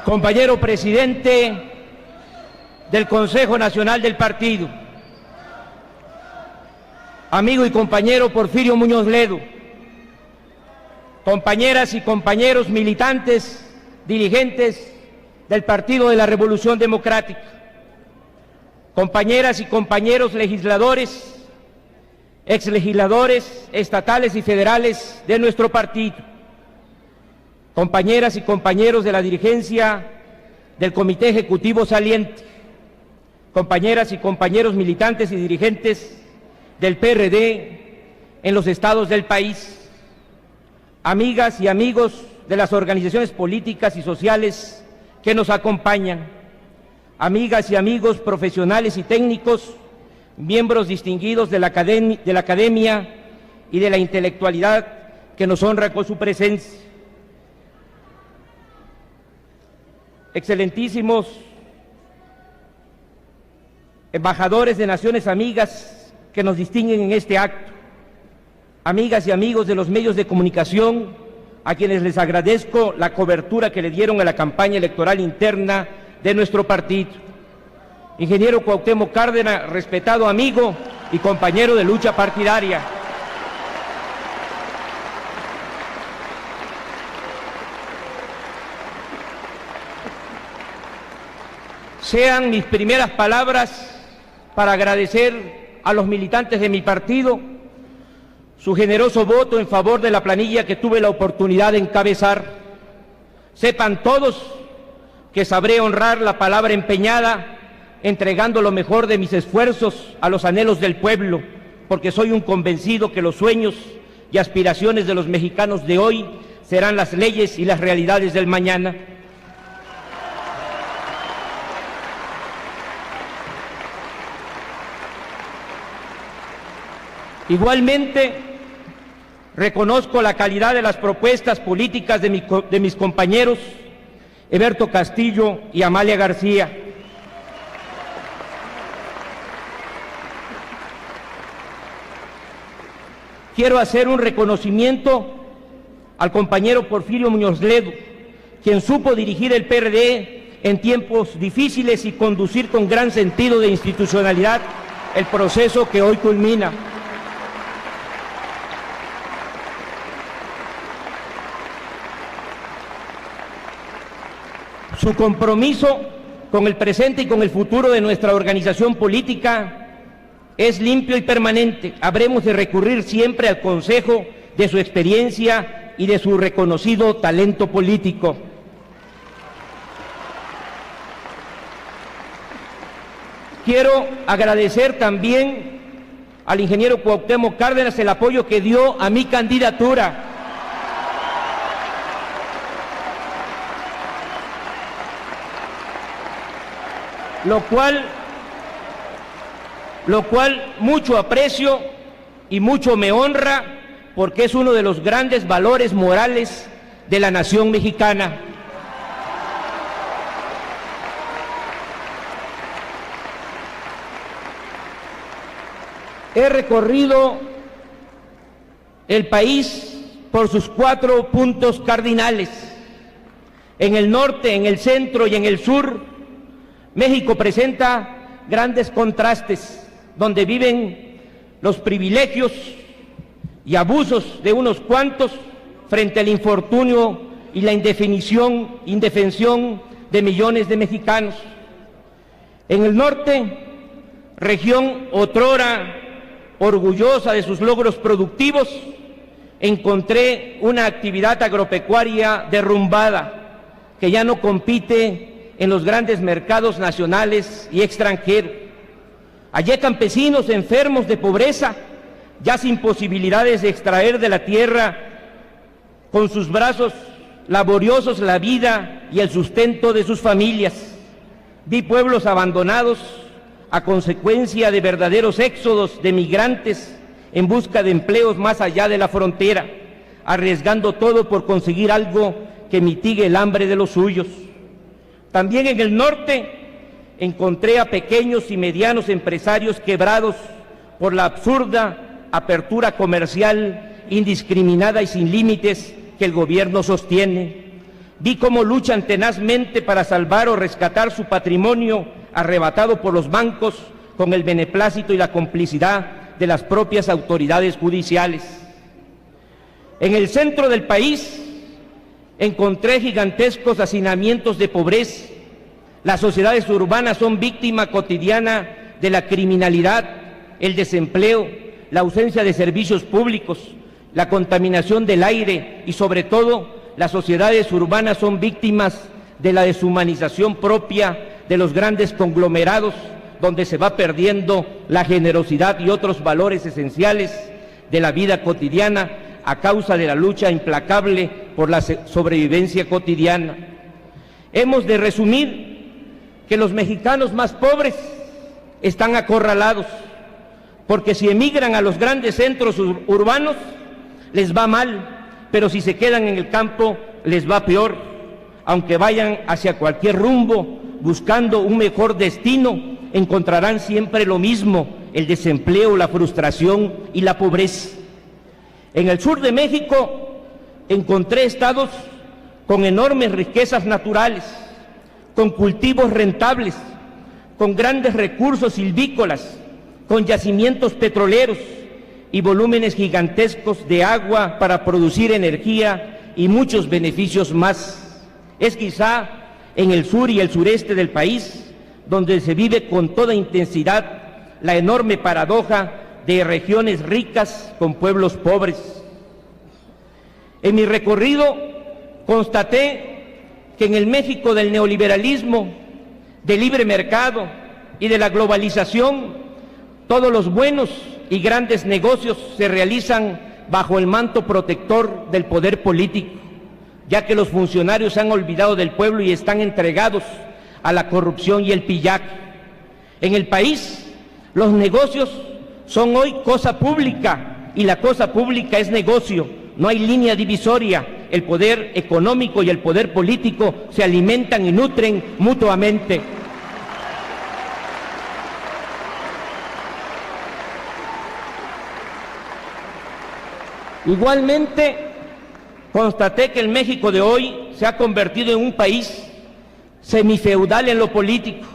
compañero presidente del Consejo Nacional del Partido, amigo y compañero Porfirio Muñoz Ledo, compañeras y compañeros militantes, dirigentes del Partido de la Revolución Democrática, compañeras y compañeros legisladores, exlegisladores estatales y federales de nuestro partido, compañeras y compañeros de la dirigencia del Comité Ejecutivo Saliente, compañeras y compañeros militantes y dirigentes del PRD en los estados del país, amigas y amigos de las organizaciones políticas y sociales que nos acompañan, amigas y amigos profesionales y técnicos, miembros distinguidos de la academia y de la intelectualidad que nos honra con su presencia, excelentísimos embajadores de naciones amigas que nos distinguen en este acto, amigas y amigos de los medios de comunicación, a quienes les agradezco la cobertura que le dieron a la campaña electoral interna de nuestro partido. Ingeniero Cuauhtémoc Cárdenas, respetado amigo y compañero de lucha partidaria. Sean mis primeras palabras para agradecer a los militantes de mi partido su generoso voto en favor de la planilla que tuve la oportunidad de encabezar. Sepan todos que sabré honrar la palabra empeñada, entregando lo mejor de mis esfuerzos a los anhelos del pueblo, porque soy un convencido que los sueños y aspiraciones de los mexicanos de hoy serán las leyes y las realidades del mañana. Igualmente, reconozco la calidad de las propuestas políticas de mis compañeros Eberto Castillo y Amalia García. Quiero hacer un reconocimiento al compañero Porfirio Muñoz Ledo, quien supo dirigir el PRD en tiempos difíciles y conducir con gran sentido de institucionalidad el proceso que hoy culmina. Su compromiso con el presente y con el futuro de nuestra organización política es limpio y permanente. Habremos de recurrir siempre al consejo de su experiencia y de su reconocido talento político. Quiero agradecer también al ingeniero Cuauhtémoc Cárdenas el apoyo que dio a mi candidatura. Lo cual mucho aprecio y mucho me honra, porque es uno de los grandes valores morales de la nación mexicana. He recorrido el país por sus 4 puntos cardinales. En el norte, en el centro y en el sur, México presenta grandes contrastes, donde viven los privilegios y abusos de unos cuantos frente al infortunio y la indefensión de millones de mexicanos. En el norte, región otrora orgullosa de sus logros productivos, encontré una actividad agropecuaria derrumbada que ya no compite en los grandes mercados nacionales y extranjeros. Allí campesinos enfermos de pobreza, ya sin posibilidades de extraer de la tierra con sus brazos laboriosos la vida y el sustento de sus familias. Vi pueblos abandonados a consecuencia de verdaderos éxodos de migrantes en busca de empleos más allá de la frontera, arriesgando todo por conseguir algo que mitigue el hambre de los suyos. También en el norte encontré a pequeños y medianos empresarios quebrados por la absurda apertura comercial indiscriminada y sin límites que el gobierno sostiene. Vi cómo luchan tenazmente para salvar o rescatar su patrimonio arrebatado por los bancos con el beneplácito y la complicidad de las propias autoridades judiciales. En el centro del país encontré gigantescos hacinamientos de pobreza. Las sociedades urbanas son víctima cotidiana de la criminalidad, el desempleo, la ausencia de servicios públicos, la contaminación del aire y, sobre todo, las sociedades urbanas son víctimas de la deshumanización propia de los grandes conglomerados, donde se va perdiendo la generosidad y otros valores esenciales de la vida cotidiana a causa de la lucha implacable por la sobrevivencia cotidiana. Hemos de resumir que los mexicanos más pobres están acorralados, porque si emigran a los grandes centros urbanos les va mal, pero si se quedan en el campo les va peor, aunque vayan hacia cualquier rumbo buscando un mejor destino, encontrarán siempre lo mismo: el desempleo, la frustración y la pobreza. En el sur de México encontré estados con enormes riquezas naturales, con cultivos rentables, con grandes recursos silvícolas, con yacimientos petroleros y volúmenes gigantescos de agua para producir energía y muchos beneficios más. Es quizá en el sur y el sureste del país donde se vive con toda intensidad la enorme paradoja de regiones ricas con pueblos pobres. En mi recorrido constaté que en el México del neoliberalismo, del libre mercado y de la globalización, todos los buenos y grandes negocios se realizan bajo el manto protector del poder político, ya que los funcionarios se han olvidado del pueblo y están entregados a la corrupción y el pillaje. En el país, los negocios son hoy cosa pública y la cosa pública es negocio. No hay línea divisoria. El poder económico y el poder político se alimentan y nutren mutuamente. Igualmente, constaté que el México de hoy se ha convertido en un país semifeudal en lo político,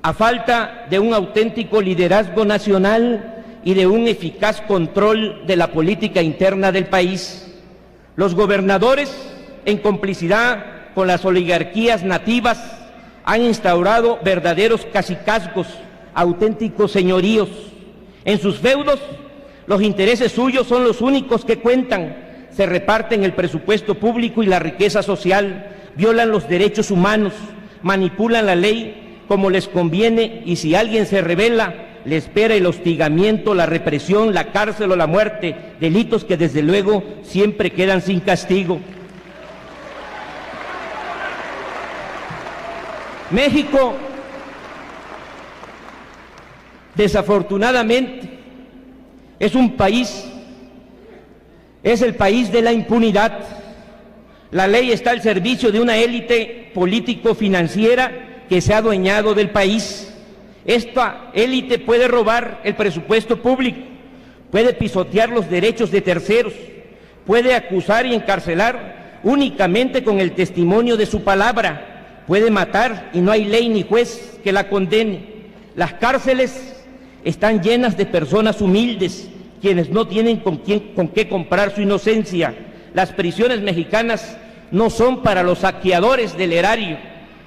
a falta de un auténtico liderazgo nacional y de un eficaz control de la política interna del país. Los gobernadores, en complicidad con las oligarquías nativas, han instaurado verdaderos cacicazgos, auténticos señoríos. En sus feudos, los intereses suyos son los únicos que cuentan. Se reparten el presupuesto público y la riqueza social, violan los derechos humanos, manipulan la ley como les conviene, y si alguien se rebela, le espera el hostigamiento, la represión, la cárcel o la muerte, delitos que desde luego siempre quedan sin castigo. México, desafortunadamente, es el país de la impunidad. La ley está al servicio de una élite político-financiera que se ha adueñado del país. Esta élite puede robar el presupuesto público, puede pisotear los derechos de terceros, puede acusar y encarcelar únicamente con el testimonio de su palabra, puede matar y no hay ley ni juez que la condene. Las cárceles están llenas de personas humildes, quienes no tienen con qué comprar su inocencia. Las prisiones mexicanas no son para los saqueadores del erario.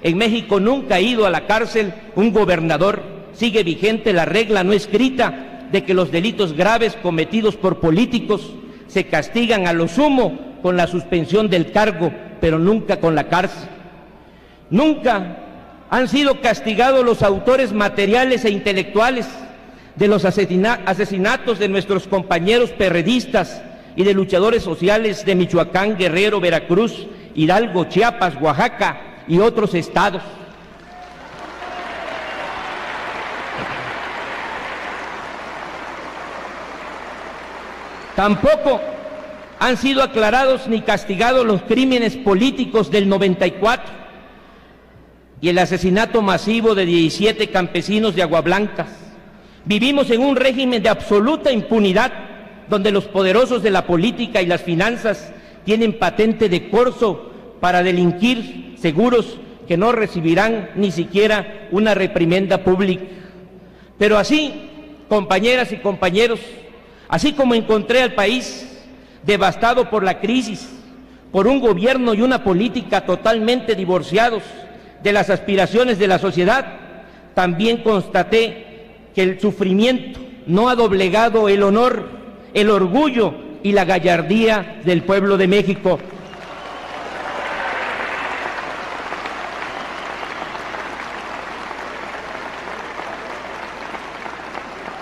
En México nunca ha ido a la cárcel un gobernador. Sigue vigente la regla no escrita de que los delitos graves cometidos por políticos se castigan a lo sumo con la suspensión del cargo, pero nunca con la cárcel. Nunca han sido castigados los autores materiales e intelectuales de los asesinatos de nuestros compañeros perredistas y de luchadores sociales de Michoacán, Guerrero, Veracruz, Hidalgo, Chiapas, Oaxaca y otros estados. Tampoco han sido aclarados ni castigados los crímenes políticos del 94 y el asesinato masivo de 17 campesinos de Aguablancas. Vivimos en un régimen de absoluta impunidad, donde los poderosos de la política y las finanzas tienen patente de corso para delinquir, seguros que no recibirán ni siquiera una reprimenda pública. Pero así, compañeras y compañeros, así como encontré al país devastado por la crisis, por un gobierno y una política totalmente divorciados de las aspiraciones de la sociedad, también constaté que el sufrimiento no ha doblegado el honor, el orgullo y la gallardía del pueblo de México.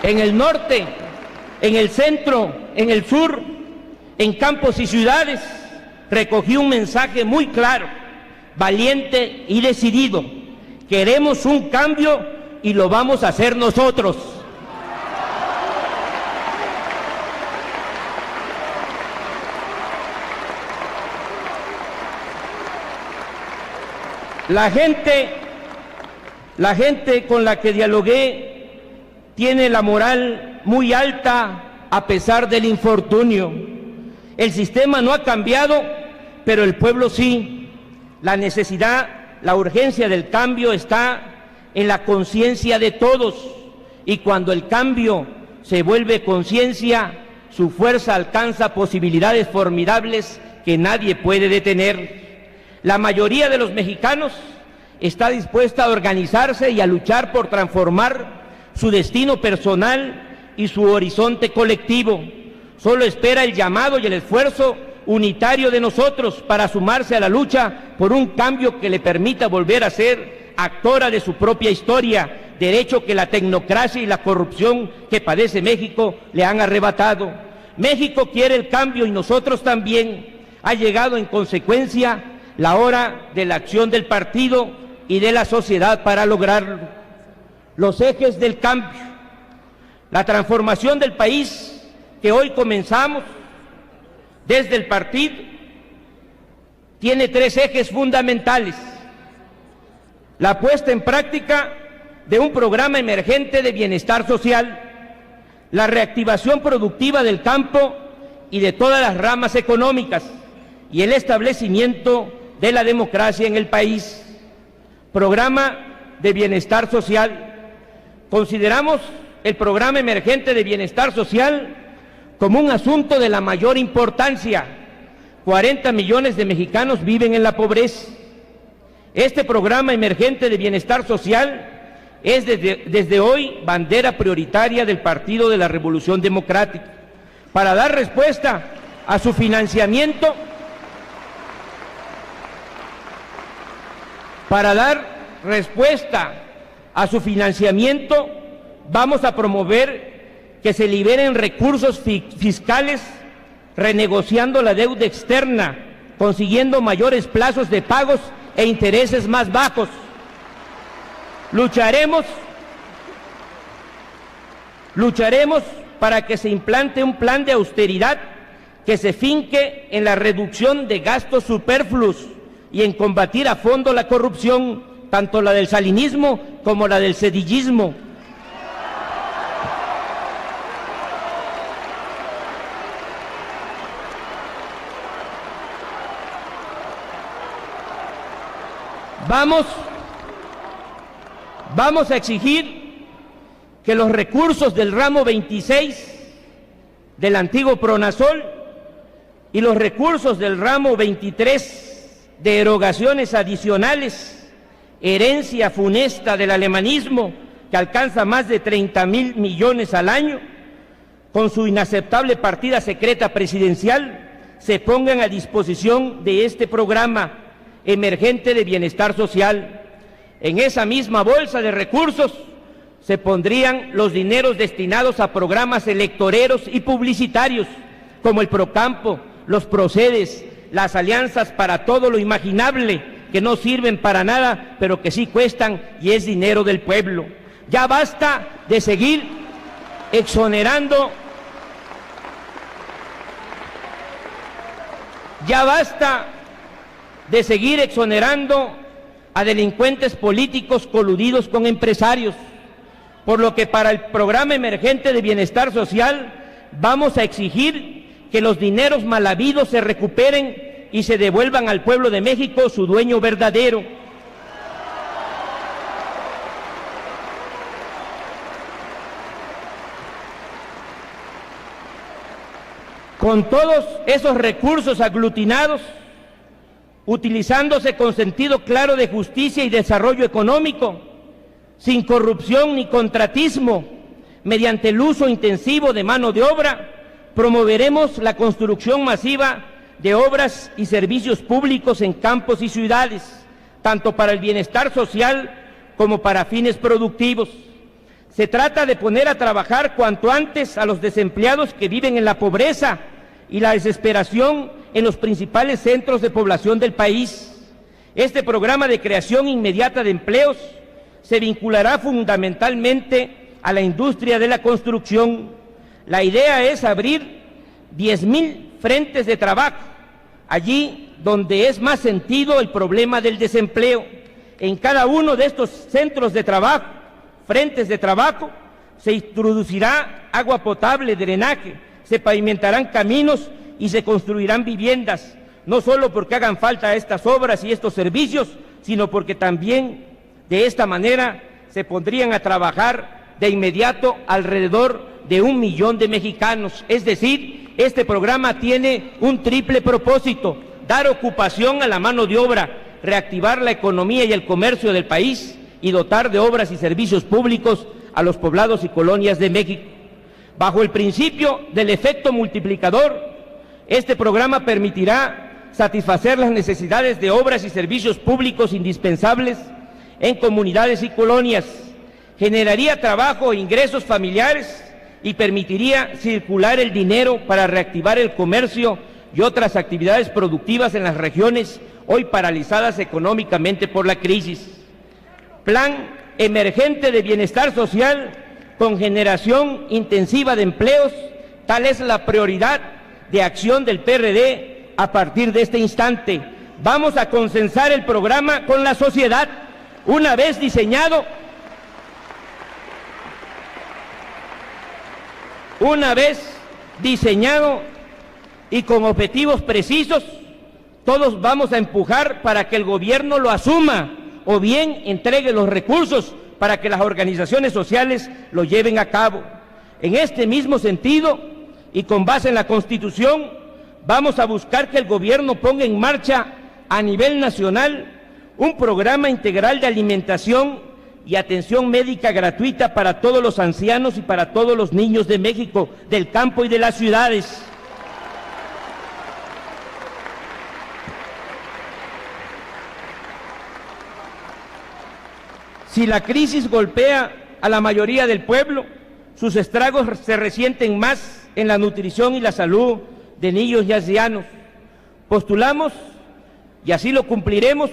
En el norte, en el centro, en el sur, en campos y ciudades, recogí un mensaje muy claro, valiente y decidido. Queremos un cambio y lo vamos a hacer nosotros. La gente con la que dialogué tiene la moral muy alta a pesar del infortunio. El sistema no ha cambiado, pero el pueblo sí. La necesidad, la urgencia del cambio está en la conciencia de todos, y cuando el cambio se vuelve conciencia, su fuerza alcanza posibilidades formidables que nadie puede detener. La mayoría de los mexicanos está dispuesta a organizarse y a luchar por transformar su destino personal y su horizonte colectivo. Solo espera el llamado y el esfuerzo unitario de nosotros para sumarse a la lucha por un cambio que le permita volver a ser actora de su propia historia, derecho que la tecnocracia y la corrupción que padece México le han arrebatado. México quiere el cambio y nosotros también. Ha llegado en consecuencia la hora de la acción del partido y de la sociedad para lograrlo. Los ejes del cambio, la transformación del país que hoy comenzamos desde el partido, tiene tres ejes fundamentales: la puesta en práctica de un programa emergente de bienestar social, la reactivación productiva del campo y de todas las ramas económicas, y el establecimiento de la democracia en el país. Programa de bienestar social. Consideramos el programa emergente de bienestar social como un asunto de la mayor importancia. 40 millones de mexicanos viven en la pobreza. Este programa emergente de bienestar social es desde hoy bandera prioritaria del Partido de la Revolución Democrática. Para dar respuesta a su financiamiento, vamos a promover que se liberen recursos fiscales, renegociando la deuda externa, consiguiendo mayores plazos de pagos e intereses más bajos. Lucharemos para que se implante un plan de austeridad que se finque en la reducción de gastos superfluos y en combatir a fondo la corrupción, tanto la del salinismo como la del cedillismo. Vamos a exigir que los recursos del ramo 26 del antiguo Pronasol y los recursos del ramo 23 de erogaciones adicionales, herencia funesta del alemanismo que alcanza más de 30,000 millones al año, con su inaceptable partida secreta presidencial, se pongan a disposición de este programa emergente de bienestar social. En esa misma bolsa de recursos se pondrían los dineros destinados a programas electoreros y publicitarios, como el Procampo, los Procedes, las alianzas para todo lo imaginable, que no sirven para nada, pero que sí cuestan y es dinero del pueblo. Ya basta de seguir exonerando, a delincuentes políticos coludidos con empresarios, por lo que para el programa emergente de bienestar social vamos a exigir que los dineros mal habidos se recuperen y se devuelvan al pueblo de México su dueño verdadero. Con todos esos recursos aglutinados, utilizándose con sentido claro de justicia y desarrollo económico, sin corrupción ni contratismo, mediante el uso intensivo de mano de obra, promoveremos la construcción masiva de obras y servicios públicos en campos y ciudades, tanto para el bienestar social como para fines productivos. Se trata de poner a trabajar cuanto antes a los desempleados que viven en la pobreza y la desesperación en los principales centros de población del país. Este programa de creación inmediata de empleos se vinculará fundamentalmente a la industria de la construcción. La idea es abrir 10,000 frentes de trabajo, allí donde es más sentido el problema del desempleo. En cada uno de estos centros de trabajo, frentes de trabajo, se introducirá agua potable, drenaje, se pavimentarán caminos y se construirán viviendas, no solo porque hagan falta estas obras y estos servicios, sino porque también de esta manera se pondrían a trabajar de inmediato alrededor de 1 millón de mexicanos. Es decir, este programa tiene un triple propósito: dar ocupación a la mano de obra, reactivar la economía y el comercio del país y dotar de obras y servicios públicos a los poblados y colonias de México. Bajo el principio del efecto multiplicador, este programa permitirá satisfacer las necesidades de obras y servicios públicos indispensables en comunidades y colonias, generaría trabajo e ingresos familiares y permitiría circular el dinero para reactivar el comercio y otras actividades productivas en las regiones hoy paralizadas económicamente por la crisis. Plan emergente de bienestar social con generación intensiva de empleos, tal es la prioridad de acción del PRD a partir de este instante. Vamos a consensar el programa con la sociedad. Una vez diseñado y con objetivos precisos, todos vamos a empujar para que el gobierno lo asuma o bien entregue los recursos para que las organizaciones sociales lo lleven a cabo. En este mismo sentido, y con base en la Constitución, vamos a buscar que el gobierno ponga en marcha a nivel nacional un programa integral de alimentación y atención médica gratuita para todos los ancianos y para todos los niños de México, del campo y de las ciudades. Si la crisis golpea a la mayoría del pueblo, sus estragos se resienten más en la nutrición y la salud de niños y ancianos. Postulamos, y así lo cumpliremos,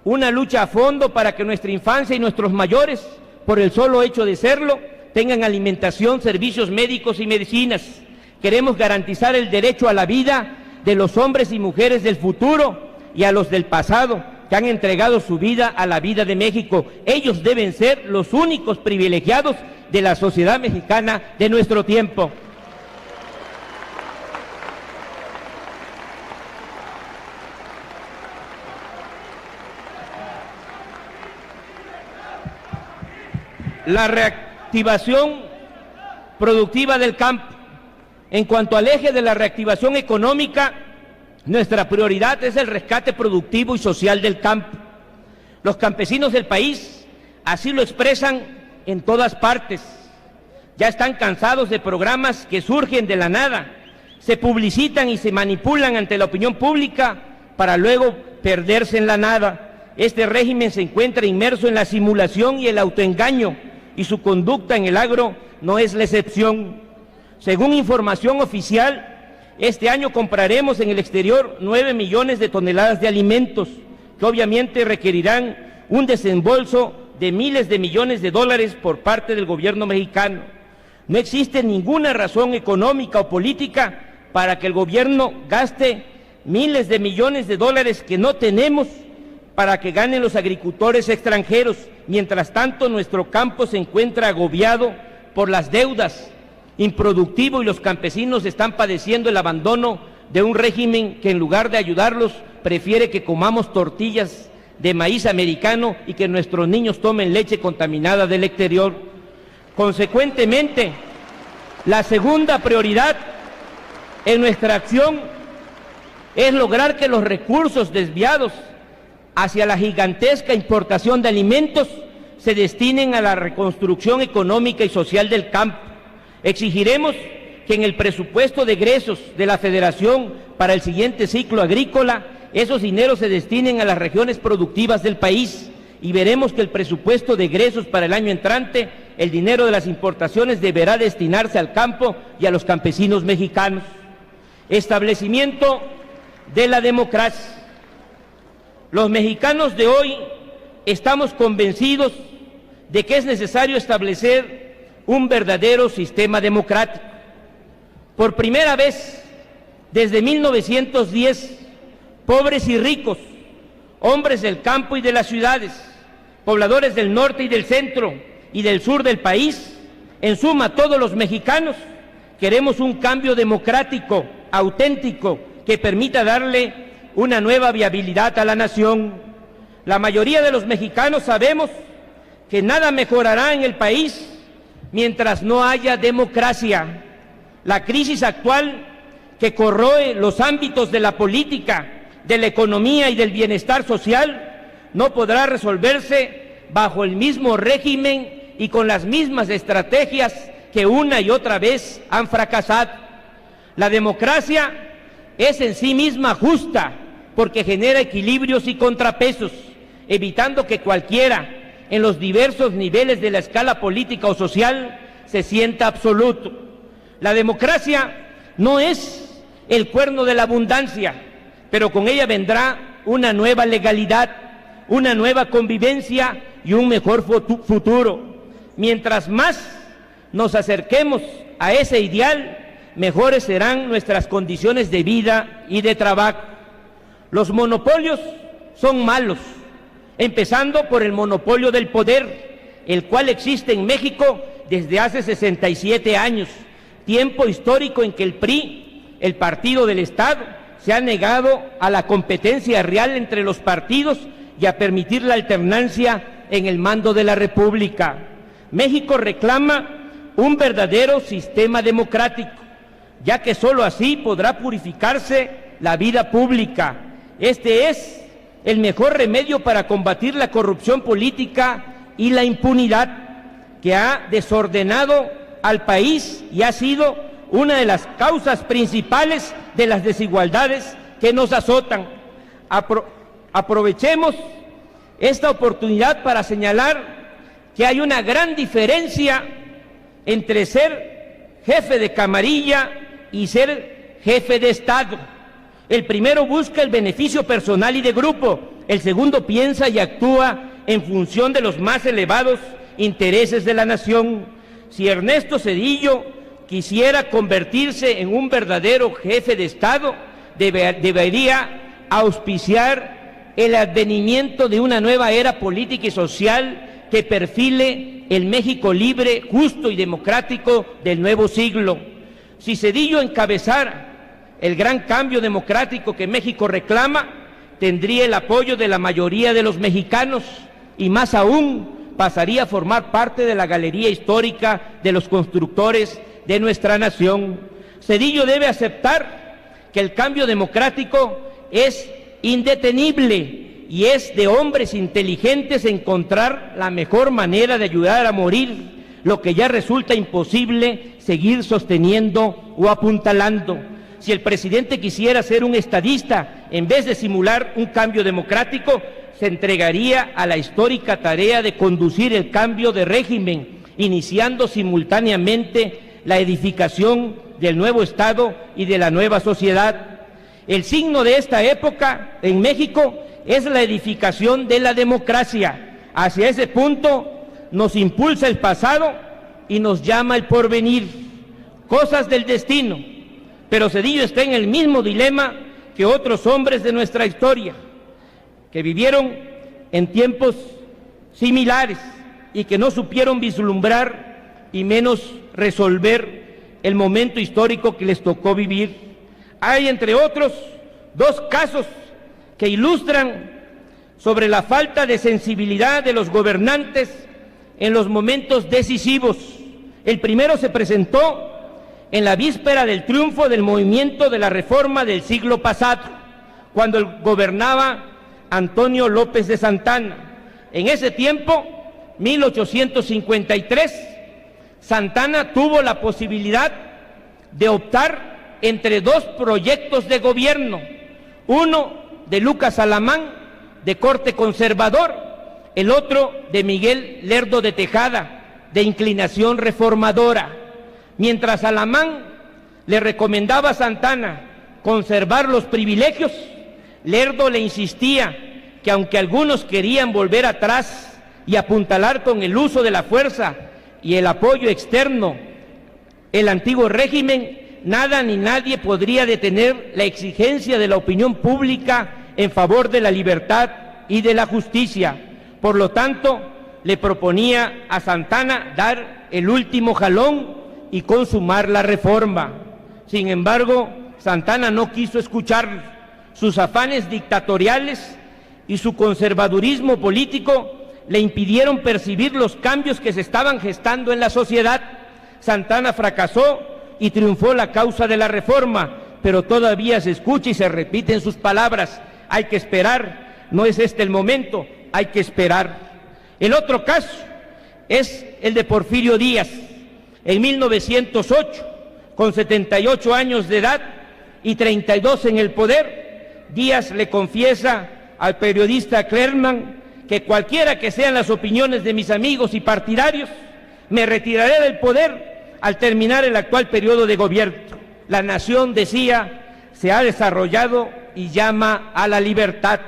una lucha a fondo para que nuestra infancia y nuestros mayores, por el solo hecho de serlo, tengan alimentación, servicios médicos y medicinas. Queremos garantizar el derecho a la vida de los hombres y mujeres del futuro y a los del pasado, que han entregado su vida a la vida de México. Ellos deben ser los únicos privilegiados de la sociedad mexicana de nuestro tiempo. La reactivación productiva del campo. En cuanto al eje de la reactivación económica, nuestra prioridad es el rescate productivo y social del campo. Los campesinos del país así lo expresan en todas partes. Ya están cansados de programas que surgen de la nada, se publicitan y se manipulan ante la opinión pública para luego perderse en la nada. Este régimen se encuentra inmerso en la simulación y el autoengaño, y su conducta en el agro no es la excepción. Según información oficial, este año compraremos en el exterior 9 millones de toneladas de alimentos, que obviamente requerirán un desembolso de miles de millones de dólares por parte del gobierno mexicano. No existe ninguna razón económica o política para que el gobierno gaste miles de millones de dólares que no tenemos para que ganen los agricultores extranjeros. Mientras tanto, nuestro campo se encuentra agobiado por las deudas, improductivo, y los campesinos están padeciendo el abandono de un régimen que en lugar de ayudarlos prefiere que comamos tortillas de maíz americano y que nuestros niños tomen leche contaminada del exterior. Consecuentemente, la segunda prioridad en nuestra acción es lograr que los recursos desviados hacia la gigantesca importación de alimentos se destinen a la reconstrucción económica y social del campo. Exigiremos que en el presupuesto de egresos de la Federación para el siguiente ciclo agrícola, esos dineros se destinen a las regiones productivas del país, y veremos que el presupuesto de egresos para el año entrante, el dinero de las importaciones deberá destinarse al campo y a los campesinos mexicanos. Establecimiento de la democracia. Los mexicanos de hoy estamos convencidos de que es necesario establecer un verdadero sistema democrático. Por primera vez desde 1910, pobres y ricos, hombres del campo y de las ciudades, pobladores del norte y del centro y del sur del país, en suma todos los mexicanos, queremos un cambio democrático, auténtico, que permita darle una nueva viabilidad a la nación. La mayoría de los mexicanos sabemos que nada mejorará en el país mientras no haya democracia. La crisis actual, que corroe los ámbitos de la política, de la economía y del bienestar social, no podrá resolverse bajo el mismo régimen y con las mismas estrategias que una y otra vez han fracasado. La democracia es en sí misma justa porque genera equilibrios y contrapesos, evitando que cualquiera, en los diversos niveles de la escala política o social, se sienta absoluto. La democracia no es el cuerno de la abundancia, pero con ella vendrá una nueva legalidad, una nueva convivencia y un mejor futuro. Mientras más nos acerquemos a ese ideal, mejores serán nuestras condiciones de vida y de trabajo. Los monopolios son malos, empezando por el monopolio del poder, el cual existe en México desde hace 67 años, tiempo histórico en que el PRI, el partido del Estado, se ha negado a la competencia real entre los partidos y a permitir la alternancia en el mando de la República. México reclama un verdadero sistema democrático, ya que sólo así podrá purificarse la vida pública. Este es el mejor remedio para combatir la corrupción política y la impunidad que ha desordenado al país y ha sido una de las causas principales de las desigualdades que nos azotan. Aprovechemos esta oportunidad para señalar que hay una gran diferencia entre ser jefe de camarilla y ser jefe de Estado. El primero busca el beneficio personal y de grupo, el segundo piensa y actúa en función de los más elevados intereses de la nación. Si Ernesto Zedillo quisiera convertirse en un verdadero jefe de Estado, debería auspiciar el advenimiento de una nueva era política y social que perfile el México libre, justo y democrático del nuevo siglo. Si Zedillo encabezara el gran cambio democrático que México reclama, tendría el apoyo de la mayoría de los mexicanos y más aún pasaría a formar parte de la galería histórica de los constructores de nuestra nación. Zedillo debe aceptar que el cambio democrático es indetenible y es de hombres inteligentes encontrar la mejor manera de ayudar a morir lo que ya resulta imposible seguir sosteniendo o apuntalando. Si el presidente quisiera ser un estadista, en vez de simular un cambio democrático, se entregaría a la histórica tarea de conducir el cambio de régimen, iniciando simultáneamente la edificación del nuevo Estado y de la nueva sociedad. El signo de esta época en México es la edificación de la democracia. Hacia ese punto nos impulsa el pasado y nos llama el porvenir, cosas del destino. Pero Zedillo está en el mismo dilema que otros hombres de nuestra historia, que vivieron en tiempos similares y que no supieron vislumbrar y menos resolver el momento histórico que les tocó vivir. hay, entre otros, dos casos que ilustran sobre la falta de sensibilidad de los gobernantes en los momentos decisivos. El primero se presentó en la víspera del triunfo del movimiento de la reforma del siglo pasado, cuando gobernaba Antonio López de Santana. En ese tiempo, 1853, Santana tuvo la posibilidad de optar entre dos proyectos de gobierno, uno de Lucas Alamán, de corte conservador, el otro de Miguel Lerdo de Tejada, de inclinación reformadora. Mientras Alamán le recomendaba a Santana conservar los privilegios, Lerdo le insistía que aunque algunos querían volver atrás y apuntalar con el uso de la fuerza y el apoyo externo el antiguo régimen, nada ni nadie podría detener la exigencia de la opinión pública en favor de la libertad y de la justicia. Por lo tanto, le proponía a Santana dar el último jalón y consumar la reforma. Sin embargo, Santana no quiso escuchar. Sus afanes dictatoriales y su conservadurismo político le impidieron percibir los cambios que se estaban gestando en la sociedad. Santana fracasó y triunfó la causa de la reforma, pero todavía se escucha y se repiten sus palabras: hay que esperar, no es este el momento, hay que esperar. El otro caso es el de Porfirio Díaz. En 1908, con 78 años de edad y 32 en el poder, Díaz le confiesa al periodista Clerman que cualquiera que sean las opiniones de mis amigos y partidarios, me retiraré del poder al terminar el actual periodo de gobierno. La nación, decía, se ha desarrollado y llama a la libertad,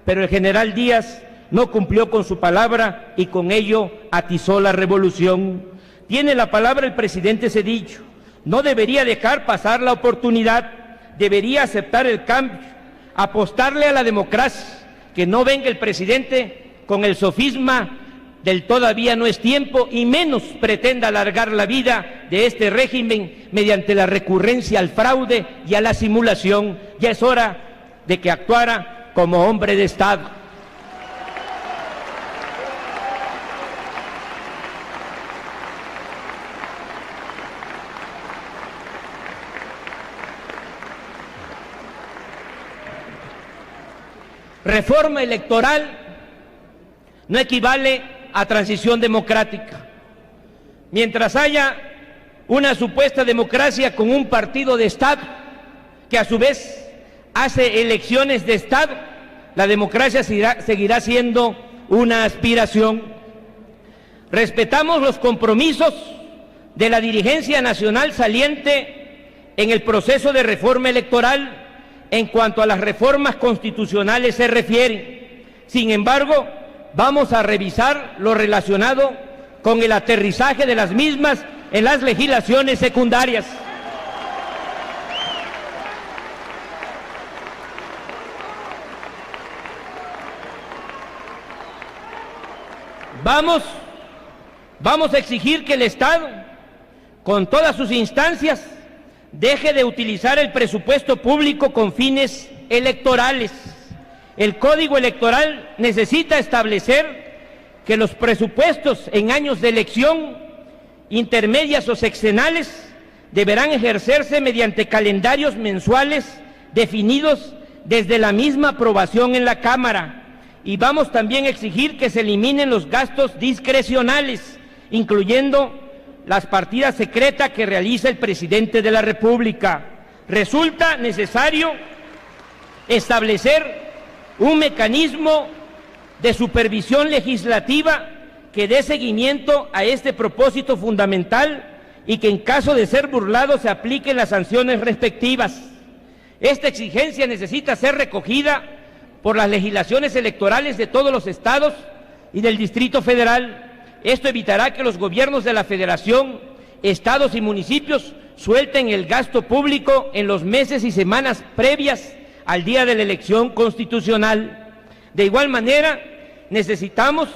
pero el general Díaz no cumplió con su palabra y con ello atizó la revolución. Tiene la palabra el presidente Zedillo. No debería dejar pasar la oportunidad, debería aceptar el cambio, apostarle a la democracia, que no venga el presidente con el sofisma del todavía no es tiempo y menos pretenda alargar la vida de este régimen mediante la recurrencia al fraude y a la simulación. Ya es hora de que actuara como hombre de Estado. Reforma electoral no equivale a transición democrática. Mientras haya una supuesta democracia con un partido de Estado que a su vez hace elecciones de Estado, la democracia seguirá siendo una aspiración. Respetamos los compromisos de la dirigencia nacional saliente en el proceso de reforma electoral en cuanto a las reformas constitucionales se refiere. Sin embargo, vamos a revisar lo relacionado con el aterrizaje de las mismas en las legislaciones secundarias. Vamos a exigir que el Estado, con todas sus instancias, deje de utilizar el presupuesto público con fines electorales. El Código Electoral necesita establecer que los presupuestos en años de elección, intermedias o sexenales, deberán ejercerse mediante calendarios mensuales definidos desde la misma aprobación en la Cámara. Y vamos también a exigir que se eliminen los gastos discrecionales, incluyendo las partidas secretas que realiza el presidente de la República. Resulta necesario establecer un mecanismo de supervisión legislativa que dé seguimiento a este propósito fundamental y que en caso de ser burlado se apliquen las sanciones respectivas. Esta exigencia necesita ser recogida por las legislaciones electorales de todos los estados y del Distrito Federal. Esto evitará que los gobiernos de la Federación, estados y municipios suelten el gasto público en los meses y semanas previas al día de la elección constitucional. De igual manera, necesitamos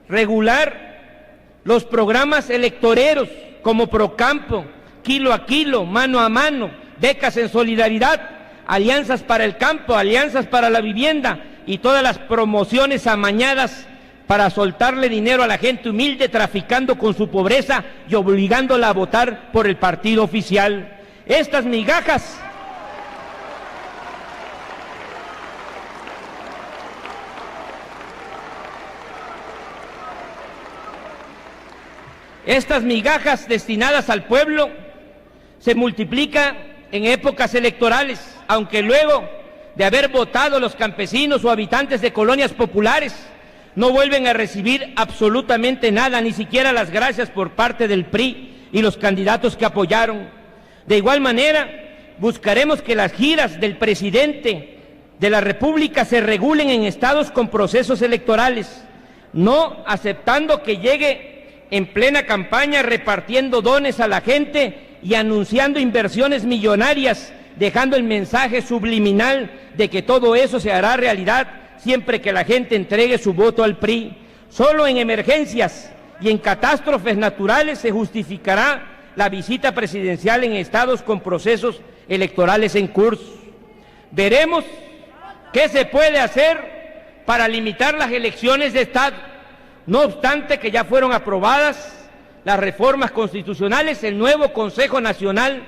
regular los programas electoreros como Procampo, Kilo a Kilo, Mano a Mano, becas en solidaridad, alianzas para el campo, alianzas para la vivienda y todas las promociones amañadas para soltarle dinero a la gente humilde, traficando con su pobreza y obligándola a votar por el partido oficial. Estas migajas destinadas al pueblo se multiplican en épocas electorales, aunque luego de haber votado los campesinos o habitantes de colonias populares no vuelven a recibir absolutamente nada, ni siquiera las gracias por parte del PRI y los candidatos que apoyaron. De igual manera, buscaremos que las giras del presidente de la República se regulen en estados con procesos electorales, no aceptando que llegue en plena campaña repartiendo dones a la gente y anunciando inversiones millonarias, dejando el mensaje subliminal de que todo eso se hará realidad siempre que la gente entregue su voto al PRI. Solo en emergencias y en catástrofes naturales se justificará la visita presidencial en estados con procesos electorales en curso. Veremos qué se puede hacer para limitar las elecciones de Estado. No obstante que ya fueron aprobadas las reformas constitucionales, el nuevo Consejo Nacional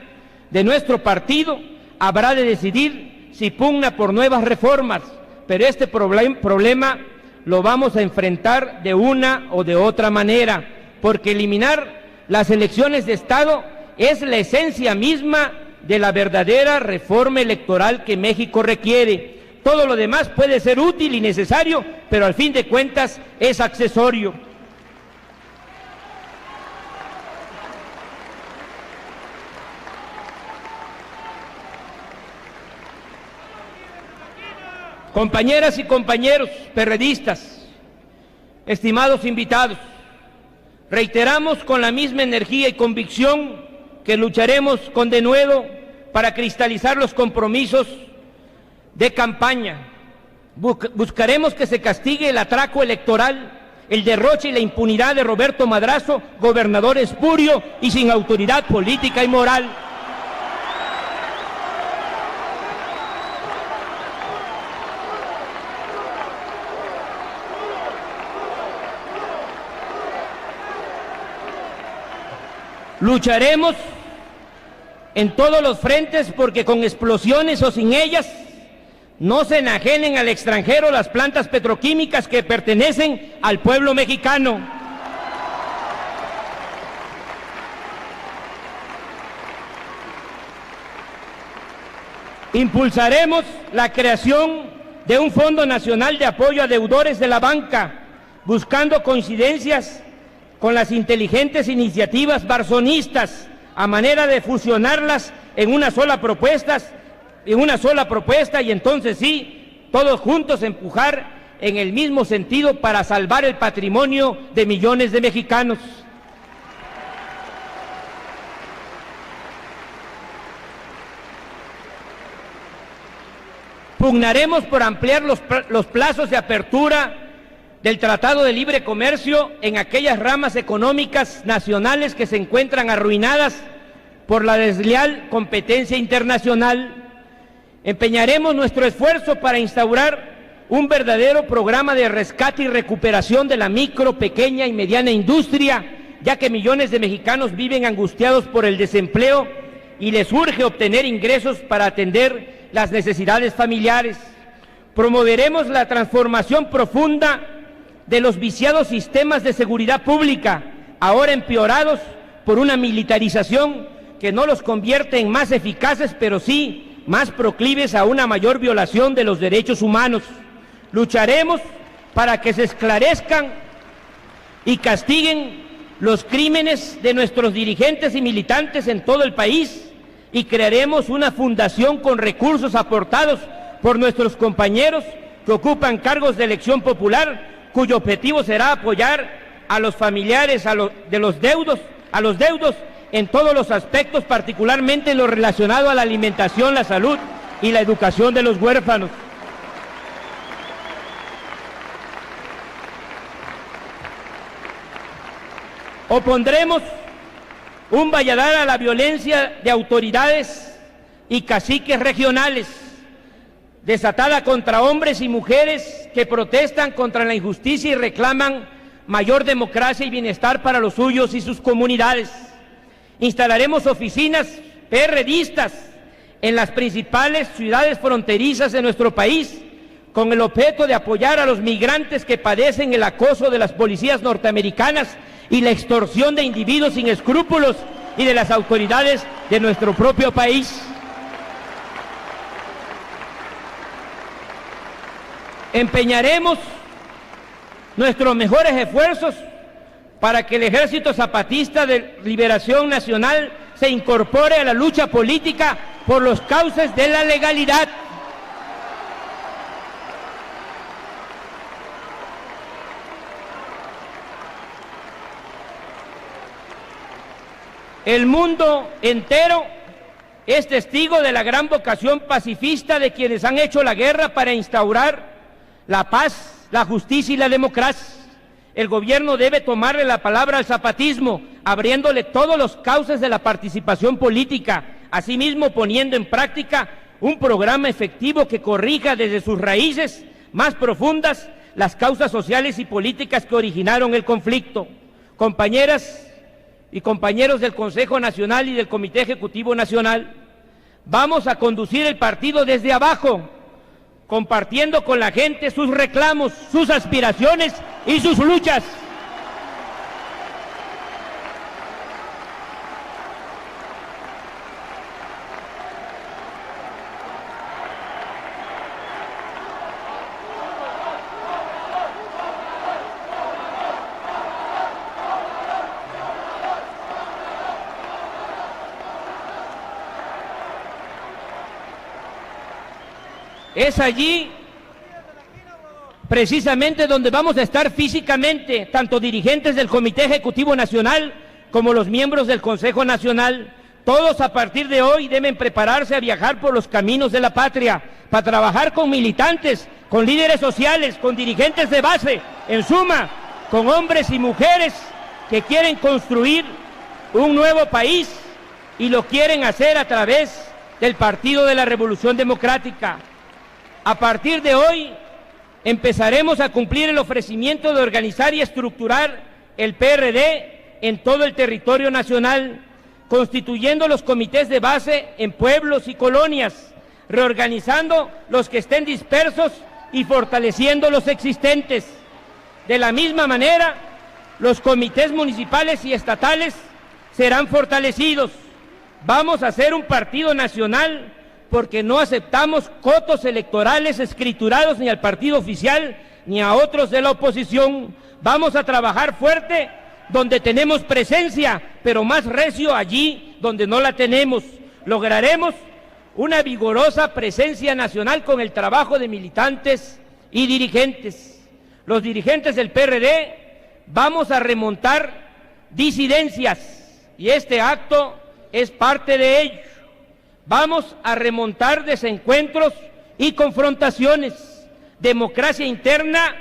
de nuestro partido habrá de decidir si pugna por nuevas reformas, pero este problema lo vamos a enfrentar de una o de otra manera, porque eliminar las elecciones de Estado es la esencia misma de la verdadera reforma electoral que México requiere. Todo lo demás puede ser útil y necesario, pero al fin de cuentas es accesorio. Compañeras y compañeros perredistas, estimados invitados, reiteramos con la misma energía y convicción que lucharemos con denuedo para cristalizar los compromisos de campaña. Buscaremos que se castigue el atraco electoral, el derroche y la impunidad de Roberto Madrazo, gobernador espurio y sin autoridad política y moral. Lucharemos en todos los frentes porque con explosiones o sin ellas no se enajenen al extranjero las plantas petroquímicas que pertenecen al pueblo mexicano. Impulsaremos la creación de un Fondo Nacional de Apoyo a Deudores de la Banca, buscando coincidencias con las inteligentes iniciativas barzonistas, a manera de fusionarlas en una sola propuesta y entonces sí, todos juntos empujar en el mismo sentido para salvar el patrimonio de millones de mexicanos. Pugnaremos por ampliar los plazos de apertura del Tratado de Libre Comercio en aquellas ramas económicas nacionales que se encuentran arruinadas por la desleal competencia internacional. Empeñaremos nuestro esfuerzo para instaurar un verdadero programa de rescate y recuperación de la micro, pequeña y mediana industria, ya que millones de mexicanos viven angustiados por el desempleo y les urge obtener ingresos para atender las necesidades familiares. Promoveremos la transformación profunda de los viciados sistemas de seguridad pública, ahora empeorados por una militarización que no los convierte en más eficaces, pero sí más proclives a una mayor violación de los derechos humanos. Lucharemos para que se esclarezcan y castiguen los crímenes de nuestros dirigentes y militantes en todo el país y crearemos una fundación con recursos aportados por nuestros compañeros que ocupan cargos de elección popular, cuyo objetivo será apoyar a los familiares de los deudos en todos los aspectos, particularmente en lo relacionado a la alimentación, la salud y la educación de los huérfanos. Opondremos un valladar a la violencia de autoridades y caciques regionales, desatada contra hombres y mujeres que protestan contra la injusticia y reclaman mayor democracia y bienestar para los suyos y sus comunidades. Instalaremos oficinas PRDistas en las principales ciudades fronterizas de nuestro país, con el objeto de apoyar a los migrantes que padecen el acoso de las policías norteamericanas y la extorsión de individuos sin escrúpulos y de las autoridades de nuestro propio país. Empeñaremos nuestros mejores esfuerzos para que el Ejército Zapatista de Liberación Nacional se incorpore a la lucha política por los cauces de la legalidad. El mundo entero es testigo de la gran vocación pacifista de quienes han hecho la guerra para instaurar la paz, la justicia y la democracia. El gobierno debe tomarle la palabra al zapatismo, abriéndole todos los cauces de la participación política, asimismo poniendo en práctica un programa efectivo que corrija desde sus raíces más profundas las causas sociales y políticas que originaron el conflicto. Compañeras y compañeros del Consejo Nacional y del Comité Ejecutivo Nacional, vamos a conducir el partido desde abajo, compartiendo con la gente sus reclamos, sus aspiraciones y sus luchas. Es allí precisamente donde vamos a estar físicamente, tanto dirigentes del Comité Ejecutivo Nacional como los miembros del Consejo Nacional. Todos a partir de hoy deben prepararse a viajar por los caminos de la patria para trabajar con militantes, con líderes sociales, con dirigentes de base, en suma, con hombres y mujeres que quieren construir un nuevo país y lo quieren hacer a través del Partido de la Revolución Democrática. A partir de hoy empezaremos a cumplir el ofrecimiento de organizar y estructurar el PRD en todo el territorio nacional, constituyendo los comités de base en pueblos y colonias, reorganizando los que estén dispersos y fortaleciendo los existentes. De la misma manera, los comités municipales y estatales serán fortalecidos. Vamos a hacer un partido nacional porque no aceptamos cotos electorales escriturados ni al partido oficial ni a otros de la oposición. Vamos a trabajar fuerte donde tenemos presencia, pero más recio allí donde no la tenemos. Lograremos una vigorosa presencia nacional con el trabajo de militantes y dirigentes. Los dirigentes del PRD vamos a remontar disidencias y este acto es parte de ello. Vamos a remontar desencuentros y confrontaciones. Democracia interna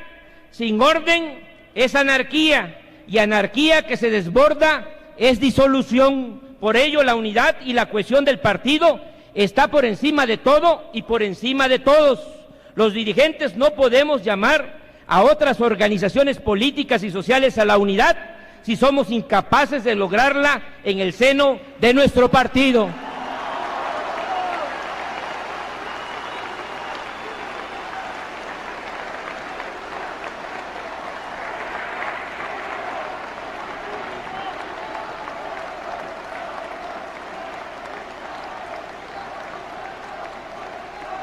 sin orden es anarquía, y anarquía que se desborda es disolución. Por ello, la unidad y la cohesión del partido está por encima de todo y por encima de todos. Los dirigentes no podemos llamar a otras organizaciones políticas y sociales a la unidad si somos incapaces de lograrla en el seno de nuestro partido.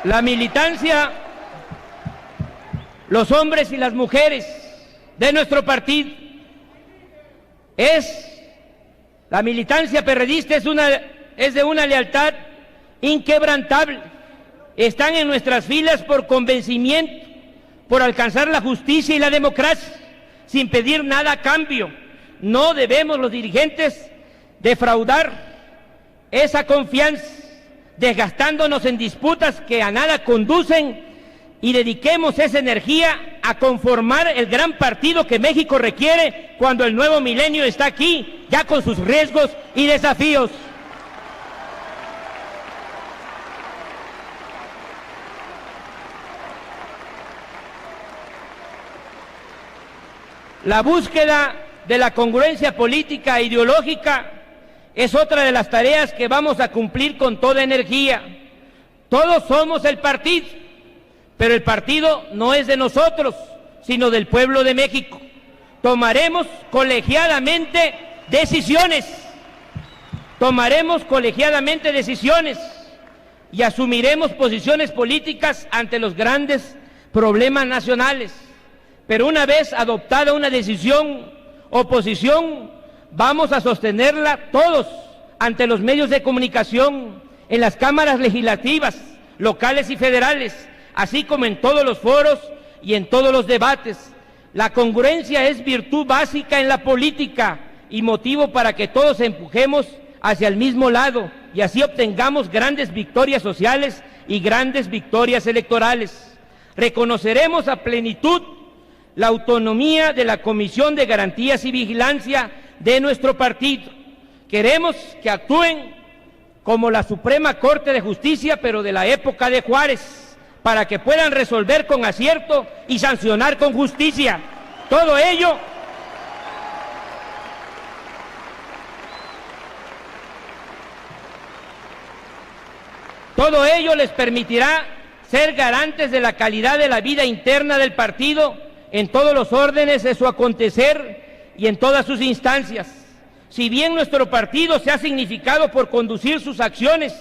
La militancia, los hombres y las mujeres de nuestro partido, la militancia perredista es de una lealtad inquebrantable. Están en nuestras filas por convencimiento, por alcanzar la justicia y la democracia, sin pedir nada a cambio. No debemos los dirigentes defraudar esa confianza, desgastándonos en disputas que a nada conducen, y dediquemos esa energía a conformar el gran partido que México requiere cuando el nuevo milenio está aquí, ya con sus riesgos y desafíos. La búsqueda de la congruencia política e ideológica es otra de las tareas que vamos a cumplir con toda energía. Todos somos el partido, pero el partido no es de nosotros, sino del pueblo de México. Tomaremos colegiadamente decisiones. Y asumiremos posiciones políticas ante los grandes problemas nacionales. Pero una vez adoptada una decisión o posición, vamos a sostenerla todos ante los medios de comunicación, en las cámaras legislativas, locales y federales, así como en todos los foros y en todos los debates. La congruencia es virtud básica en la política y motivo para que todos empujemos hacia el mismo lado y así obtengamos grandes victorias sociales y grandes victorias electorales. Reconoceremos a plenitud la autonomía de la Comisión de Garantías y Vigilancia de nuestro partido. Queremos que actúen como la Suprema Corte de Justicia, pero de la época de Juárez, para que puedan resolver con acierto y sancionar con justicia. Todo ello les permitirá ser garantes de la calidad de la vida interna del partido en todos los órdenes de su acontecer y en todas sus instancias. Si bien nuestro partido se ha significado por conducir sus acciones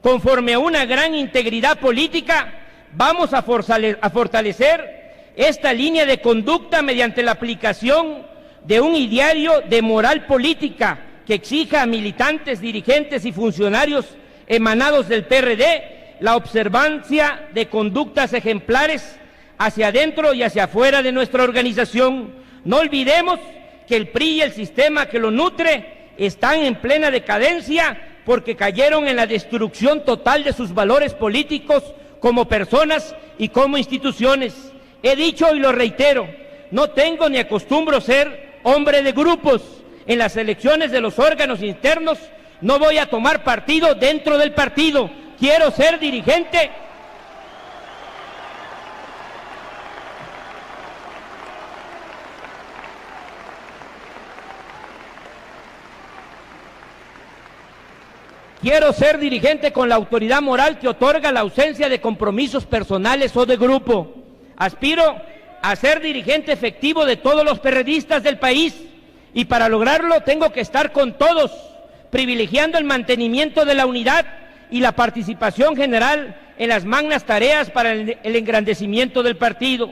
conforme a una gran integridad política, vamos a fortalecer esta línea de conducta mediante la aplicación de un ideario de moral política que exija a militantes, dirigentes y funcionarios emanados del PRD la observancia de conductas ejemplares hacia adentro y hacia afuera de nuestra organización. No olvidemos que el PRI y el sistema que lo nutre están en plena decadencia porque cayeron en la destrucción total de sus valores políticos como personas y como instituciones. He dicho y lo reitero, no tengo ni acostumbro ser hombre de grupos. En las elecciones de los órganos internos no voy a tomar partido dentro del partido. Quiero ser dirigente. Quiero ser dirigente con la autoridad moral que otorga la ausencia de compromisos personales o de grupo. Aspiro a ser dirigente efectivo de todos los perredistas del país y para lograrlo tengo que estar con todos, privilegiando el mantenimiento de la unidad y la participación general en las magnas tareas para el engrandecimiento del partido.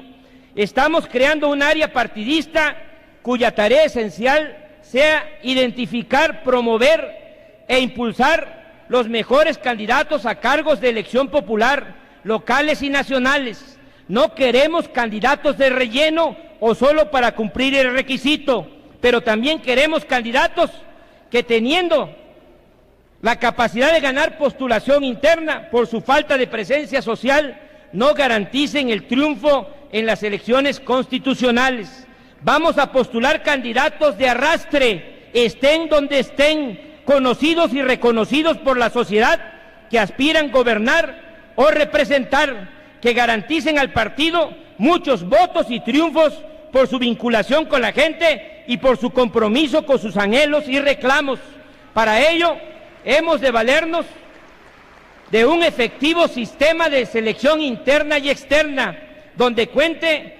Estamos creando un área partidista cuya tarea esencial sea identificar, promover e impulsar los mejores candidatos a cargos de elección popular, locales y nacionales. No queremos candidatos de relleno o solo para cumplir el requisito, pero también queremos candidatos que teniendo la capacidad de ganar postulación interna por su falta de presencia social, no garanticen el triunfo en las elecciones constitucionales. Vamos a postular candidatos de arrastre, estén donde estén, conocidos y reconocidos por la sociedad, que aspiran gobernar o representar, que garanticen al partido muchos votos y triunfos por su vinculación con la gente y por su compromiso con sus anhelos y reclamos. Para ello, hemos de valernos de un efectivo sistema de selección interna y externa, donde cuente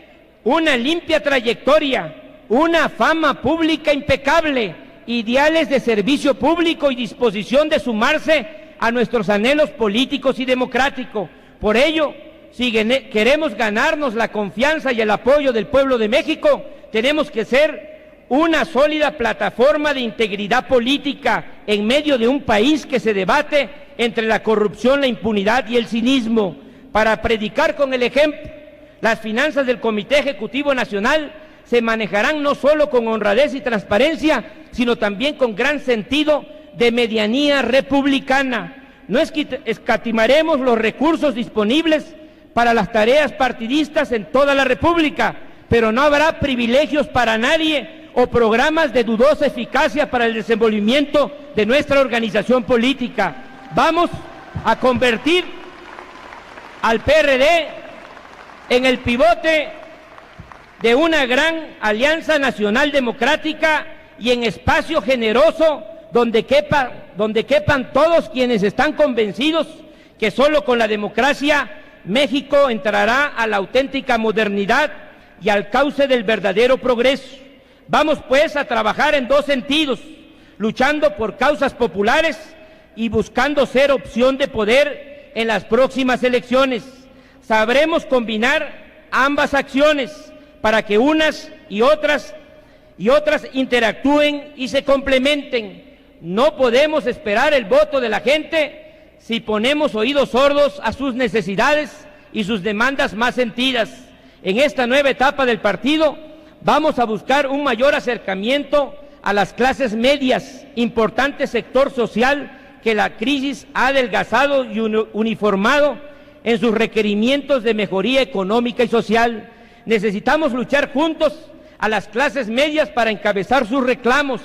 una limpia trayectoria, una fama pública impecable, ideales de servicio público y disposición de sumarse a nuestros anhelos políticos y democráticos. Por ello, si queremos ganarnos la confianza y el apoyo del pueblo de México, tenemos que ser una sólida plataforma de integridad política en medio de un país que se debate entre la corrupción, la impunidad y el cinismo. Para predicar con el ejemplo, las finanzas del Comité Ejecutivo Nacional se manejarán no solo con honradez y transparencia, sino también con gran sentido de medianía republicana. No escatimaremos los recursos disponibles para las tareas partidistas en toda la República, pero no habrá privilegios para nadie o programas de dudosa eficacia para el desenvolvimiento de nuestra organización política. Vamos a convertir al PRD en el pivote de una gran alianza nacional democrática y en espacio generoso donde quepan todos quienes están convencidos que solo con la democracia México entrará a la auténtica modernidad y al cauce del verdadero progreso. Vamos pues a trabajar en dos sentidos, luchando por causas populares y buscando ser opción de poder en las próximas elecciones. Sabremos combinar ambas acciones para que unas y otras interactúen y se complementen. No podemos esperar el voto de la gente si ponemos oídos sordos a sus necesidades y sus demandas más sentidas. En esta nueva etapa del partido vamos a buscar un mayor acercamiento a las clases medias, importante sector social que la crisis ha adelgazado y uniformado en sus requerimientos de mejoría económica y social. Necesitamos luchar juntos a las clases medias para encabezar sus reclamos,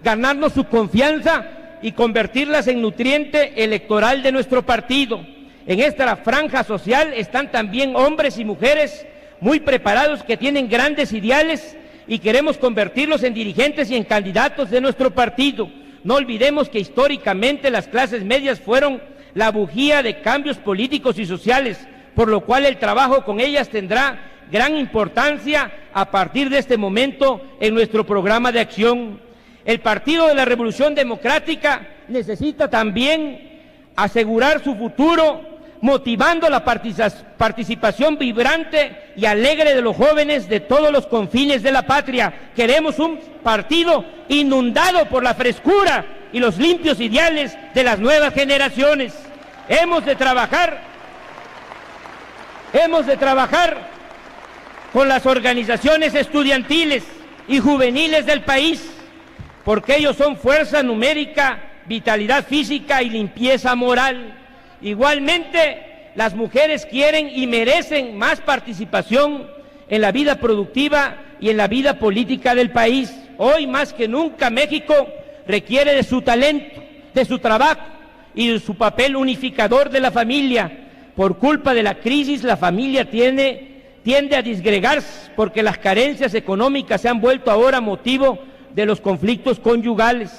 ganarnos su confianza y convertirlas en nutriente electoral de nuestro partido. En esta franja social están también hombres y mujeres muy preparados que tienen grandes ideales y queremos convertirlos en dirigentes y en candidatos de nuestro partido. No olvidemos que históricamente las clases medias fueron la bujía de cambios políticos y sociales, por lo cual el trabajo con ellas tendrá gran importancia a partir de este momento en nuestro programa de acción. El Partido de la Revolución Democrática necesita también asegurar su futuro, motivando la participación vibrante y alegre de los jóvenes de todos los confines de la patria. Queremos un partido inundado por la frescura y los limpios ideales de las nuevas generaciones. Hemos de trabajar con las organizaciones estudiantiles y juveniles del país, porque ellos son fuerza numérica, vitalidad física y limpieza moral. Igualmente, las mujeres quieren y merecen más participación en la vida productiva y en la vida política del país. Hoy más que nunca México requiere de su talento, de su trabajo y de su papel unificador de la familia. Por culpa de la crisis, la familia tiende a disgregarse porque las carencias económicas se han vuelto ahora motivo de los conflictos conyugales.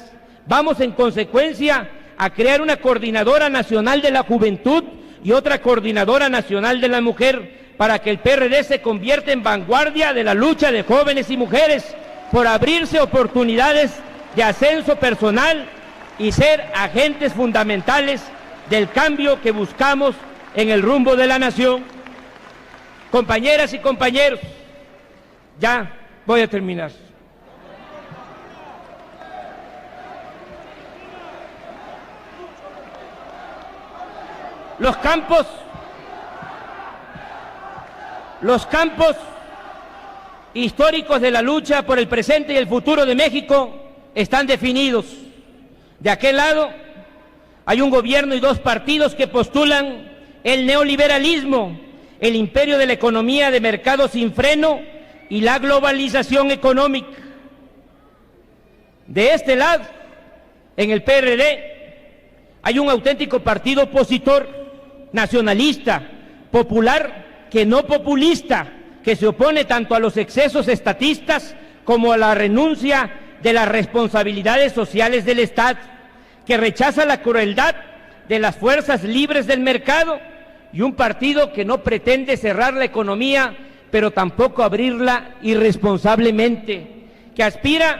Vamos en consecuencia a crear una coordinadora nacional de la juventud y otra coordinadora nacional de la mujer para que el PRD se convierta en vanguardia de la lucha de jóvenes y mujeres por abrirse oportunidades de ascenso personal y ser agentes fundamentales del cambio que buscamos en el rumbo de la nación. Compañeras y compañeros, ya voy a terminar. Los campos históricos de la lucha por el presente y el futuro de México están definidos. De aquel lado hay un gobierno y dos partidos que postulan el neoliberalismo, el imperio de la economía de mercado sin freno y la globalización económica. De este lado, en el PRD, hay un auténtico partido opositor, nacionalista, popular, que no populista, que se opone tanto a los excesos estatistas como a la renuncia de las responsabilidades sociales del Estado, que rechaza la crueldad de las fuerzas libres del mercado, y un partido que no pretende cerrar la economía, pero tampoco abrirla irresponsablemente, que aspira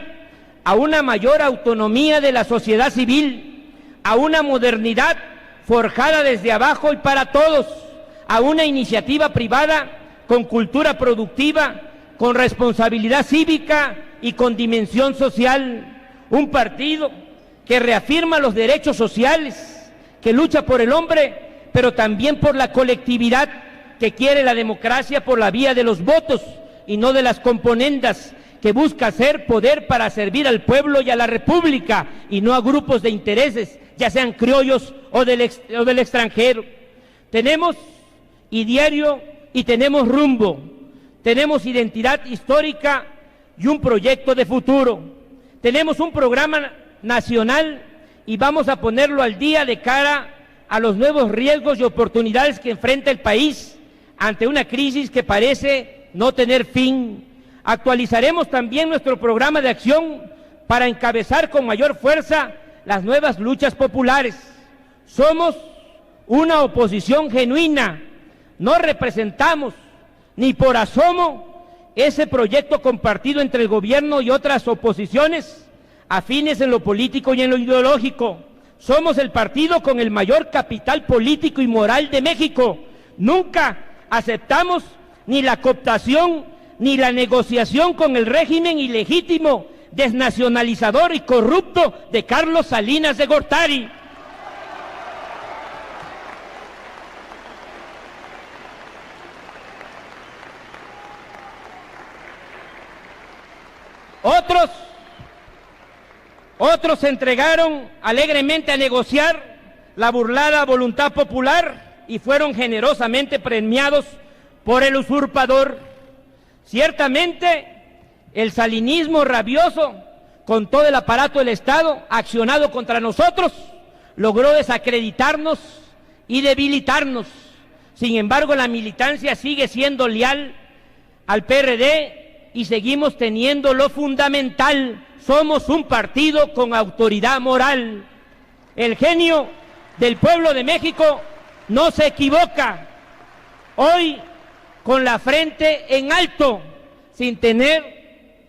a una mayor autonomía de la sociedad civil, a una modernidad forjada desde abajo y para todos, a una iniciativa privada con cultura productiva, con responsabilidad cívica y con dimensión social, un partido que reafirma los derechos sociales, que lucha por el hombre, pero también por la colectividad, que quiere la democracia por la vía de los votos y no de las componendas, que busca hacer poder para servir al pueblo y a la república y no a grupos de intereses, ya sean criollos o del extranjero. Tenemos ideario y tenemos rumbo, tenemos identidad histórica y un proyecto de futuro. Tenemos un programa nacional y vamos a ponerlo al día de cara a los nuevos riesgos y oportunidades que enfrenta el país ante una crisis que parece no tener fin. Actualizaremos también nuestro programa de acción para encabezar con mayor fuerza las nuevas luchas populares. Somos una oposición genuina, no representamos ni por asomo ese proyecto compartido entre el gobierno y otras oposiciones afines en lo político y en lo ideológico. Somos el partido con el mayor capital político y moral de México. Nunca aceptamos ni la cooptación ni la negociación con el régimen ilegítimo, desnacionalizador y corrupto de Carlos Salinas de Gortari. Otros se entregaron alegremente a negociar la burlada voluntad popular y fueron generosamente premiados por el usurpador. Ciertamente, el salinismo rabioso, con todo el aparato del Estado accionado contra nosotros, logró desacreditarnos y debilitarnos. Sin embargo, la militancia sigue siendo leal al PRD y seguimos teniendo lo fundamental: somos un partido con autoridad moral. El genio del pueblo de México no se equivoca. Hoy, con la frente en alto, sin tener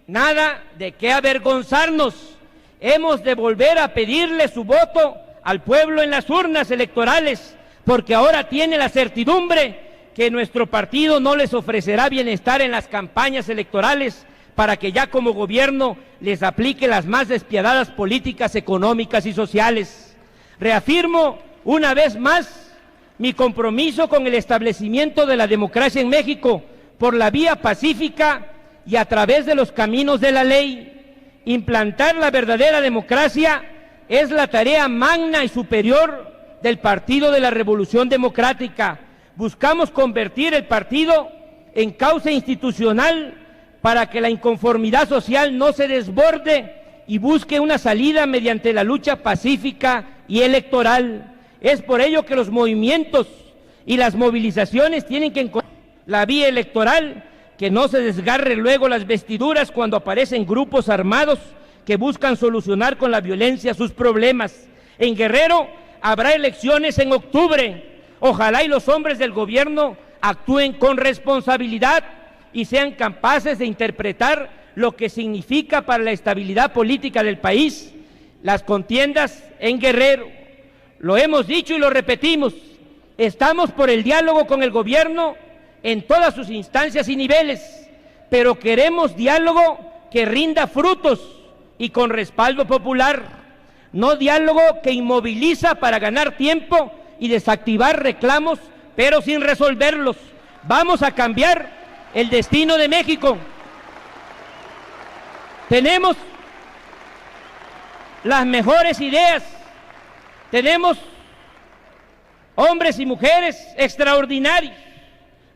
nada de qué avergonzarnos, hemos de volver a pedirle su voto al pueblo en las urnas electorales, porque ahora tiene la certidumbre que nuestro partido no les ofrecerá bienestar en las campañas electorales para que ya como gobierno les aplique las más despiadadas políticas económicas y sociales. Reafirmo una vez más mi compromiso con el establecimiento de la democracia en México por la vía pacífica y a través de los caminos de la ley. Implantar la verdadera democracia es la tarea magna y superior del Partido de la Revolución Democrática. Buscamos convertir el partido en causa institucional para que la inconformidad social no se desborde y busque una salida mediante la lucha pacífica y electoral. Es por ello que los movimientos y las movilizaciones tienen que encontrar la vía electoral, que no se desgarre luego las vestiduras cuando aparecen grupos armados que buscan solucionar con la violencia sus problemas. En Guerrero habrá elecciones en octubre. Ojalá y los hombres del gobierno actúen con responsabilidad y sean capaces de interpretar lo que significa para la estabilidad política del país las contiendas en Guerrero. Lo hemos dicho y lo repetimos, estamos por el diálogo con el gobierno en todas sus instancias y niveles, pero queremos diálogo que rinda frutos y con respaldo popular, no diálogo que inmoviliza para ganar tiempo y desactivar reclamos, pero sin resolverlos. Vamos a cambiar el destino de México. Tenemos las mejores ideas, tenemos hombres y mujeres extraordinarios,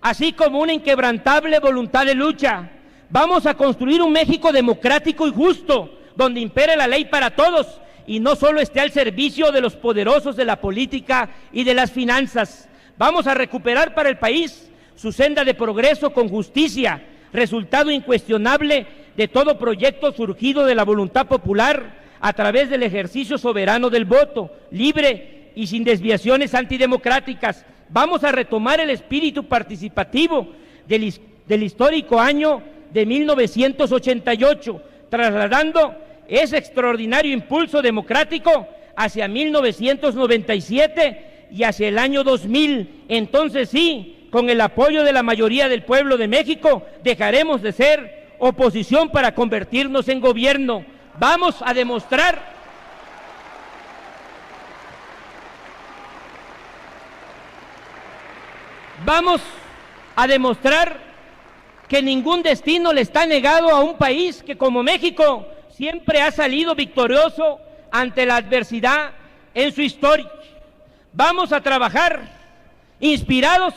así como una inquebrantable voluntad de lucha. Vamos a construir un México democrático y justo, donde impere la ley para todos y no solo esté al servicio de los poderosos de la política y de las finanzas. Vamos a recuperar para el país su senda de progreso con justicia, resultado incuestionable de todo proyecto surgido de la voluntad popular a través del ejercicio soberano del voto, libre y sin desviaciones antidemocráticas. Vamos a retomar el espíritu participativo del histórico año de 1988, trasladando ese extraordinario impulso democrático hacia 1997 y hacia el año 2000. Entonces sí, con el apoyo de la mayoría del pueblo de México, dejaremos de ser oposición para convertirnos en gobierno. Vamos a demostrar que ningún destino le está negado a un país que como México siempre ha salido victorioso ante la adversidad en su historia. Vamos a trabajar inspirados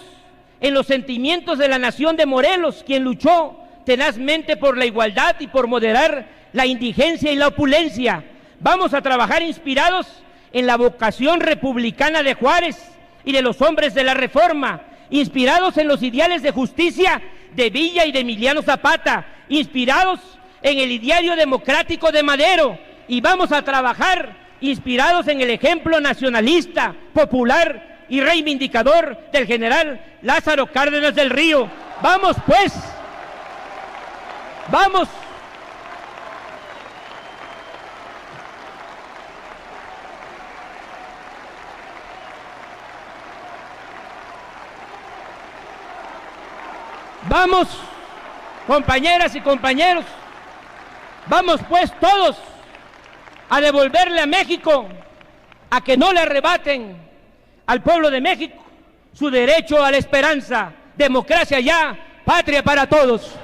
en los sentimientos de la nación de Morelos, quien luchó tenazmente por la igualdad y por moderar la indigencia y la opulencia. Vamos a trabajar inspirados en la vocación republicana de Juárez y de los hombres de la Reforma, inspirados en los ideales de justicia de Villa y de Emiliano Zapata, inspirados en el ideario democrático de Madero, y vamos a trabajar inspirados en el ejemplo nacionalista, popular y reivindicador del general Lázaro Cárdenas del Río. Vamos pues, vamos. Vamos, compañeras y compañeros, vamos pues todos a devolverle a México, a que no le arrebaten al pueblo de México su derecho a la esperanza. Democracia ya, patria para todos.